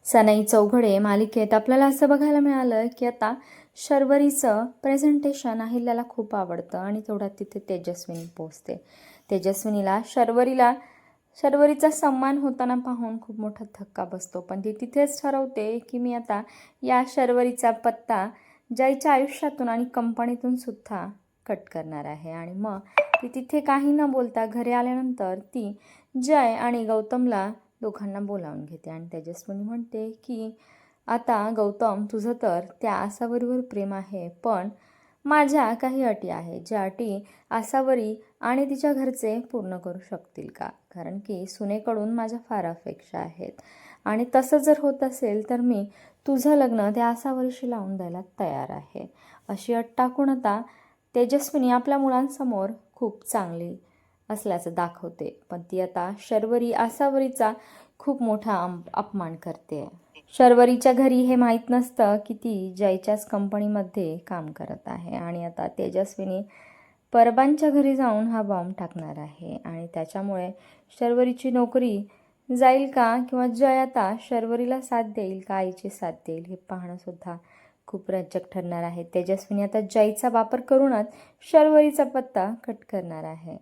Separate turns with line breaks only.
सनई चौघडे मालिकेत आपल्याला असं बघायला मिळालं की आता शर्वरीचं प्रेझेंटेशन अहिल्याला खूप आवडतं आणि तेवढ्यात तिथे तेजस्विनी पोचते. तेजस्विनीला शर्वरीचा सन्मान होताना पाहून खूप मोठा धक्का बसतो, पण ती तिथेच ठरवते की मी आता या शर्वरीचा पत्ता जयच्या आयुष्यातून आणि कंपनीतून सुद्धा कट करणार आहे. आणि मग ती तिथे काही न बोलता घरी आल्यानंतर ती जय आणि गौतमला दोघांना बोलावून घेते आणि तेजस्विनी म्हणते की आता गौतम, तुझं तर त्या आसावरीवर प्रेम आहे, पण माझ्या काही अटी आहे, ज्या अटी आसावरी आणि तिच्या घरचे पूर्ण करू शकतील का? कारण की सुनेकडून माझ्या फार अपेक्षा आहेत आणि तसं जर होत असेल तर मी तुझं लग्न त्या आसावरीशी लावून द्यायला तयार आहे. अशी अट टाकून आता तेजस्विनी आपल्या मुलांसमोर खूप चांगली असल्याचं दाखवते, पण ती आता शर्वरी आसावरीचा खूप मोठा अपमान करते. शर्वरीच्या घरी हे माहीत नसतं की ती जयच्याच कंपनीमध्ये काम करत आहे आणि आता तेजस्विनी परबांच्या घरी जाऊन हा बॉम्ब टाकणार आहे आणि त्याच्यामुळे शर्वरीची नोकरी जाईल का, किंवा जय आता शर्वरीला साथ देईल का, आईची साथ देईल, हे पाहणंसुद्धा खूप रंजक ठरणार आहे. तेजस्विनी आता जयचा वापर करूनच शर्वरीचा पत्ता कट करणार आहे.